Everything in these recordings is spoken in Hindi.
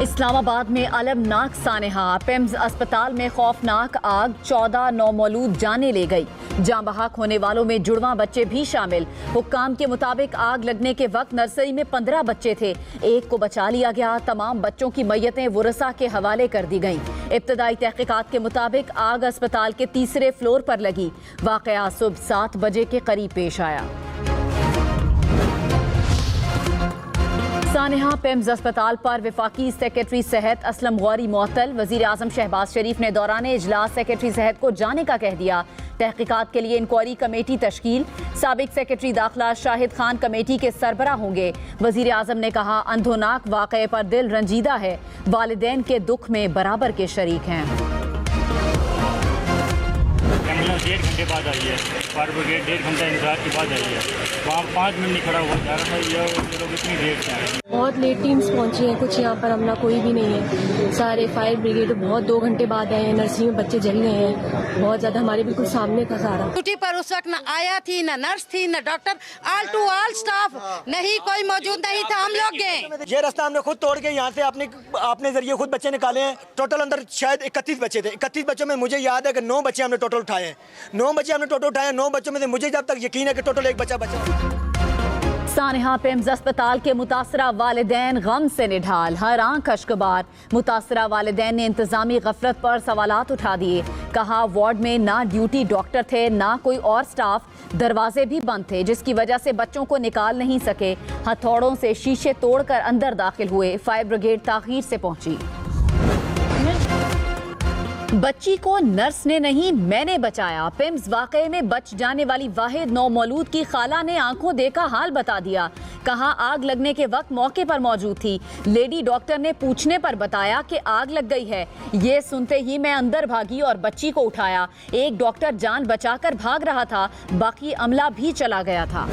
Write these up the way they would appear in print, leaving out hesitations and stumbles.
इस्लामाबाद में अलमनाक सानहा, पिम्स अस्पताल में खौफनाक आग, 14 नौमौलूद जाने ले गई। जाँ बहक होने वालों में जुड़वा बच्चे भी शामिल। हुक्काम के मुताबिक आग लगने के वक्त नर्सरी में 15 बच्चे थे, एक को बचा लिया गया। तमाम बच्चों की मैयतें वुरसा के हवाले कर दी गईं। इब्तदाई तहकीकात के मुताबिक आग अस्पताल के तीसरे फ्लोर पर लगी। वाक़या सुबह 7 बजे के करीब पेश आया। सानहा पिम्स अस्पताल पर वफाकी सेक्रेटरी सेहत असलम गौरी मुअत्तल। वज़ीर आज़म शहबाज शरीफ ने दौरान इजलास सेक्रेटरी सेहत को जाने का कह दिया। तहकीकात के लिए इंक्वायरी कमेटी तश्कील। साबिक सेक्रेटरी दाखिला शाहिद खान कमेटी के सरबरा होंगे। वज़ीर आज़म ने कहा, अंधोनाक वाक़े पर दिल रंजीदा है, वालिदैन के दुख में बराबर के शरीक हैं। 1.5 घंटे बाद आई है, फायर ब्रिगेड 1.5 घंटा इंतजार के बाद आई है। वहाँ 5 मिनट नहीं खड़ा हुआ जा रहा था, ये लोग इतनी देर से आए। बहुत लेट टीम्स पहुंची हैं, कुछ यहाँ पर हमला कोई भी नहीं है। सारे फायर ब्रिगेड बहुत 2 घंटे बाद आए हैं। नर्सरी में बच्चे जल गए हैं, बहुत ज्यादा, हमारे बिल्कुल सामने था सारा। ड्यूटी पर उस वक्त न आया थी, न नर्स थी, न doctor, all to all staff नहीं, कोई मौजूद नहीं था। हम लोग गए, ये रास्ता हमने खुद तोड़ के यहाँ से अपने जरिए खुद बच्चे निकाले हैं। टोटल अंदर शायद 31 बच्चे थे। 31 बच्चों में मुझे याद है कि 9 बच्चे हमने टोटल उठाए हैं। 9 बच्चे हमने टोटल उठाए हैं। 9 बच्चों में से मुझे जब तक यकीन है कि टोटल 1 बच्चा बचा। सानहा पिम्स अस्पताल के मुतासरा वालिदैन गम से निढाल, हर आंख अश्कबार। मुतासरा वालिदैन ने इंतजामी गफलत पर सवालात उठा दिए। कहा, वार्ड में ना ड्यूटी डॉक्टर थे, ना कोई और स्टाफ, दरवाजे भी बंद थे, जिसकी वजह से बच्चों को निकाल नहीं सके। हथौड़ों से शीशे तोड़कर अंदर दाखिल हुए। फायर ब्रिगेड ताखीर से पहुंची। बच्ची को नर्स ने नहीं, मैंने बचाया। पिम्स वाकये में बच जाने वाली वाहिद नौमौलूद की खाला ने आंखों देखा हाल बता दिया। कहा, आग लगने के वक्त मौके पर मौजूद थी। लेडी डॉक्टर ने पूछने पर बताया कि आग लग गई है। ये सुनते ही मैं अंदर भागी और बच्ची को उठाया। एक डॉक्टर जान बचाकर भाग रहा था, बाकी अमला भी चला गया था।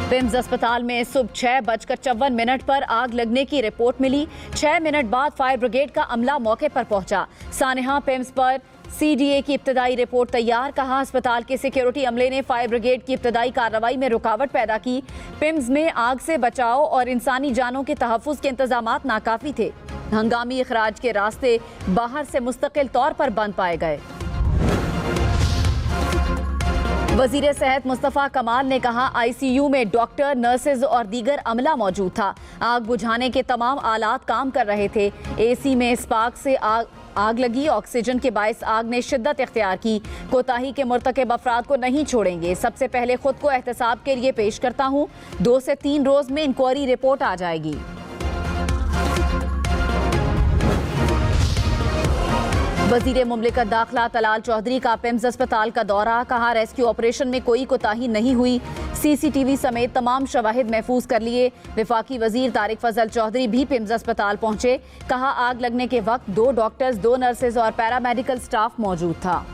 पिम्स अस्पताल में सुबह 6:54 पर आग लगने की रिपोर्ट मिली। 6 मिनट बाद फायर ब्रिगेड का अमला मौके पर पहुंचा। सानहा पिम्स पर CDA की इब्तदाई रिपोर्ट तैयार। कहा, अस्पताल के सिक्योरिटी अमले ने फायर ब्रिगेड की इब्तदाई कार्रवाई में रुकावट पैदा की। पिम्स में आग से बचाव और इंसानी जानों के तहफ़्फ़ुज़ के इंतजामात नाकाफी थे। हंगामी इखराज के रास्ते बाहर से मुस्तकिल तौर पर बंद पाए गए। वज़ीर सेहत मुस्तफ़ा कमाल ने कहा, ICU में डॉक्टर, नर्सेज और दीगर अमला मौजूद था। आग बुझाने के तमाम आलात काम कर रहे थे। AC में स्पार्क से आग लगी। ऑक्सीजन के बायस आग ने शिद्दत इख्तियार की। कोताही के मुर्तकिब अफराद को नहीं छोड़ेंगे। सबसे पहले खुद को एहतसाब के लिए पेश करता हूँ। 2 से 3 रोज में इंक्वायरी रिपोर्ट आ जाएगी। वज़ीर मुमलिकत दाखिला तलाल चौधरी का पिम्स अस्पताल का दौरा। कहा, रेस्क्यू ऑपरेशन में कोई कोताही नहीं हुई। CCTV समेत तमाम शवाहिद महफूज कर लिए। वफाकी वजीर तारिक फजल चौधरी भी पिम्स अस्पताल पहुंचे। कहा, आग लगने के वक्त 2 डॉक्टर्स, 2 नर्सेज और पैरामेडिकल स्टाफ मौजूद था।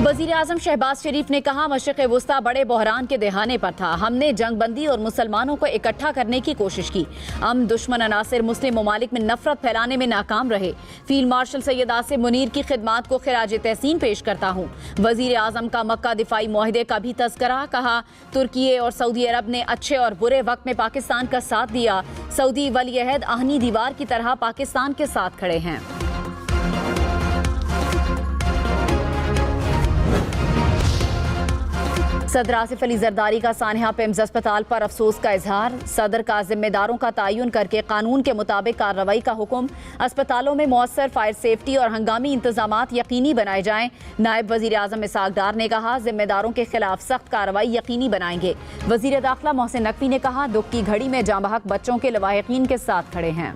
वज़ीर आज़म शहबाज शरीफ ने कहा, मशरिक़ वुस्ता बड़े बहरान के दहाने पर था। हमने जंगबंदी और मुसलमानों को इकट्ठा करने की कोशिश की। हम दुश्मन अनासिर मुस्लिम ममालिक में नफरत फैलाने में नाकाम रहे। फील्ड मार्शल सैयद आसिम मुनीर की खिदमात को खिराज तहसीन पेश करता हूँ। वज़ीर आज़म का मक्का दिफाई मुआहदे का भी तज़किरा। कहा, तुर्की और सऊदी अरब ने अच्छे और बुरे वक्त में पाकिस्तान का साथ दिया। सऊदी वली अहद आहनी दीवार की तरह पाकिस्तान के साथ खड़े हैं। सदर आसिफ अली जरदारी का सानहा पिम्स अस्पताल पर अफसोस का इजहार। सदर का जिम्मेदारों का तयन करके कानून के मुताबिक कार्रवाई का हुक्म। अस्पतालों में मौसर फायर सेफ्टी और हंगामी इंतजामात यकीनी बनाए जाएं। नायब वज़ीर आज़म इसहाक डार ने कहा, जिम्मेदारों के खिलाफ सख्त कार्रवाई यकीनी बनाएंगे। वज़ीर दाखिला मोहसिन नकवी ने कहा, दुख की घड़ी में जाँ बहक बच्चों के लवाहिकीन के साथ खड़े हैं।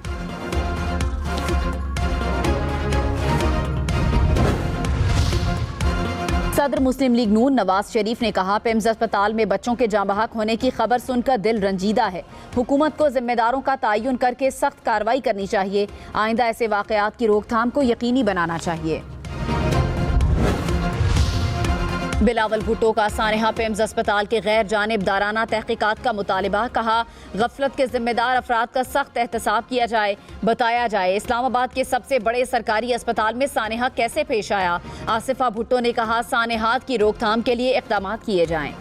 सदर मुस्लिम लीग नून नवाज शरीफ ने कहा, पिम्स अस्पताल में बच्चों के जाँ बहक होने की खबर सुनकर दिल रंजीदा है। हुकूमत को जिम्मेदारों का तयन करके सख्त कार्रवाई करनी चाहिए। आइंदा ऐसे वाक़यात की रोकथाम को यकीनी बनाना चाहिए। बिलावल भुट्टो का सानहा पिम्स अस्पताल के गैर जानिबदाराना तहकीकात का मुतालिबा। कहा, गफलत के जिम्मेदार अफराद का सख्त एहतसाब किया जाए। बताया जाए इस्लामाबाद के सबसे बड़े सरकारी अस्पताल में सानहा कैसे पेश आया। आसिफा भुट्टो ने कहा, सानहात की रोकथाम के लिए इक़दामात किए जाएं।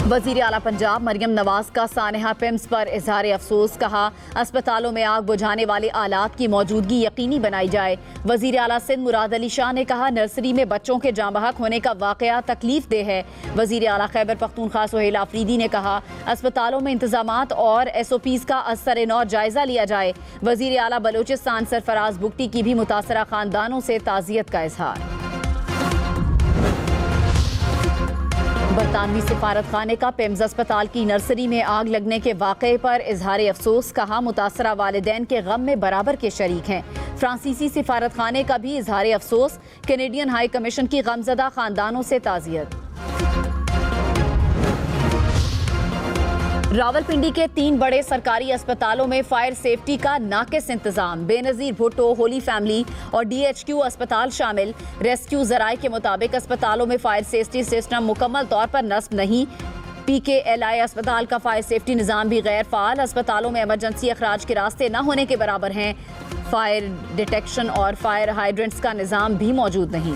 वजीर आला पंजाब मरियम नवाज का सानेहा पिम्स पर इजहार अफसोस। कहा अस्पतालों में आग बुझाने वाले आलात की मौजूदगी यकीनी बनाई जाए। वजीर आला सिंध मुराद अली शाह ने कहा नर्सरी में बच्चों के जाँ बहक होने का वाकया तकलीफ दे है। वजीर आला खैबर पख्तूनख्वा सुहेल आफरीदी ने कहा अस्पतालों में इंतजामात और SOPs का असर-ए-नौ जायजा लिया जाए। वजीर आला बलोचिस्तान सरफराज बुगटी की भी मुतासरा खानदानों से ताज़ियत का इजहार। बरतानवी सिफारत खाने का पिम्स अस्पताल की नर्सरी में आग लगने के वाक़े पर इजहार अफसोस। कहा मुतासरा वालिदैन के गम में बराबर के शरीक हैं। फ्रांसीसी सिफारत खाने का भी इजहार अफसोस। कैनेडियन हाई कमीशन की गमजदा खानदानों से ताज़ियत। रावलपिंडी के 3 बड़े सरकारी अस्पतालों में फायर सेफ्टी का नाकिस इंतजाम। बेनजीर भुट्टो, होली फैमिली और DHQ अस्पताल शामिल। रेस्क्यू जराये के मुताबिक अस्पतालों में फायर सेफ्टी सिस्टम मुकम्मल तौर पर नस्ब नहीं। PKLI अस्पताल का फायर सेफ्टी निज़ाम भी गैर फाल। अस्पतालों में इमरजेंसी अखराज के रास्ते न होने के बराबर हैं। फायर डिटेक्शन और फायर हाइड्रेंट्स का निज़ाम भी मौजूद नहीं।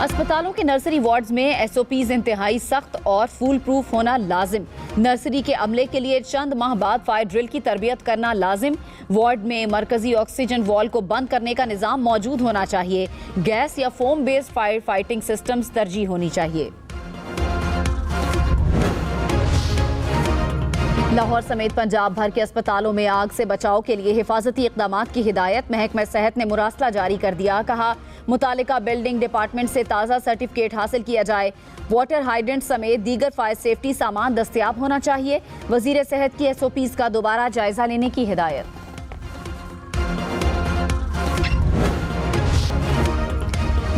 अस्पतालों के नर्सरी वार्ड्स में SOPs इंतहाई सख्त और फूल प्रूफ होना लाजिम। नर्सरी के अमले के लिए चंद माह बाद फायर ड्रिल की तरबियत करना लाजिम। वार्ड में मरकजी ऑक्सीजन वॉल को बंद करने का निज़ाम मौजूद होना चाहिए। गैस या foam based fire fighting systems तरजीह होनी चाहिए। लाहौर समेत पंजाब भर के अस्पतालों में आग से बचाव के लिए हिफाजती इक़दामात की हिदायत। महकमा सेहत ने मुरासला जारी कर दिया। कहा मुतालिका बिल्डिंग डिपार्टमेंट से ताज़ा सर्टिफिकेट हासिल किया जाए। वाटर हाइड्रेंट समेत दीगर फायर सेफ्टी सामान दस्तयाब होना चाहिए। वजीर सेहत की SOPs का दोबारा जायजा लेने की हिदायत।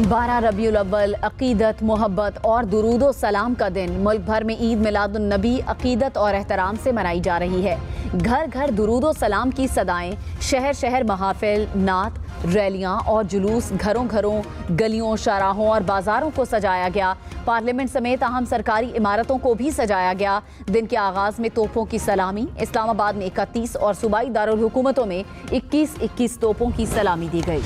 12 रबीउल अव्वल अकीदत, मोहब्बत और दुरूदो सलाम का दिन। मुल्क भर में ईद मिलादुन नबी अकीदत और एहतराम से मनाई जा रही है। घर घर दुरूदो सलाम की सदाएं। शहर शहर महाफिल, नात, रैलियां और जुलूस। घरों घरों, गलियों, शाहराहों और बाजारों को सजाया गया। पार्लियामेंट समेत अहम सरकारी इमारतों को भी सजाया गया। दिन के आगाज में तोपों की सलामी। इस्लामाबाद में 31 और सूबाई दारुल हुकूमतों में 21-21 तोपों की सलामी दी गई।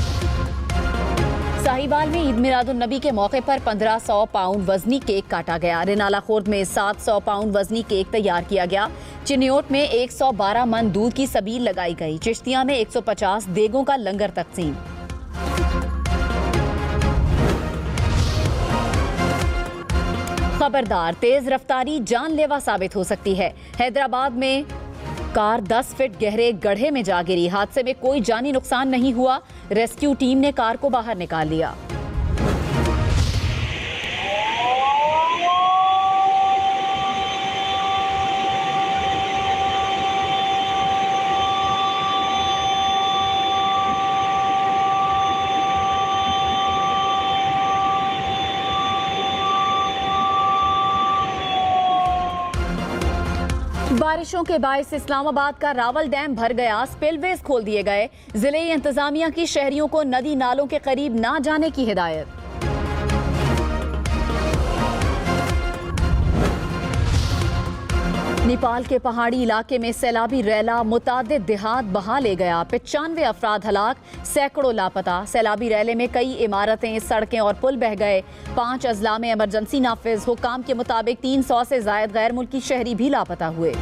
साहिवाल में ईद मिलादुन नबी के मौके पर 1500 पाउंड वजनी केक काटा गया। रिनाला खुर्द में 700 पाउंड वजनी केक तैयार किया गया। चिन्योट में 112 मन दूध की सबील लगाई गई। चिश्तिया में 150 देगों का लंगर तकसीम। खबरदार, तेज रफ्तारी जानलेवा साबित हो सकती है। हैदराबाद में कार 10 फीट गहरे गड्ढे में जा गिरी। हादसे में कोई जानी नुकसान नहीं हुआ। रेस्क्यू टीम ने कार को बाहर निकाल लिया। बारिशों के बायस इस्लामाबाद का रावल डैम भर गया। स्पिलवेज खोल दिए गए। जिले इंतजामिया की शहरियों को नदी नालों के करीब ना जाने की हिदायत। नेपाल के पहाड़ी इलाके में सैलाबी रैला मुतादिद देहात बहा ले गया। 95 अफराद हलाक, सैकड़ों लापता। सैलाबी रैले में कई इमारतें, सड़कें और पुल बह गए। 5 अजला में इमरजेंसी नाफिज। हुक्काम के मुताबिक 300 से जायद गैर मुल्की शहरी भी लापता हुए।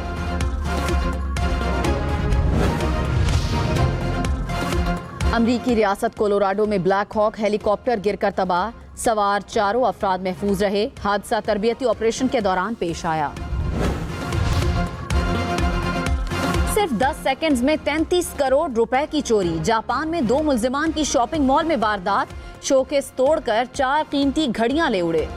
अमरीकी रियासत कोलोराडो में ब्लैक हॉक हेलीकॉप्टर गिरकर तबाह। सवार 4 अफराद महफूज रहे। हादसा तरबियती ऑपरेशन के दौरान पेश आया। सिर्फ 10 सेकंड्स में 33 करोड़ रुपए की चोरी। जापान में 2 मुल्जिमान की शॉपिंग मॉल में वारदात। शोकेस तोड़कर 4 कीमती घड़ियां ले उड़े।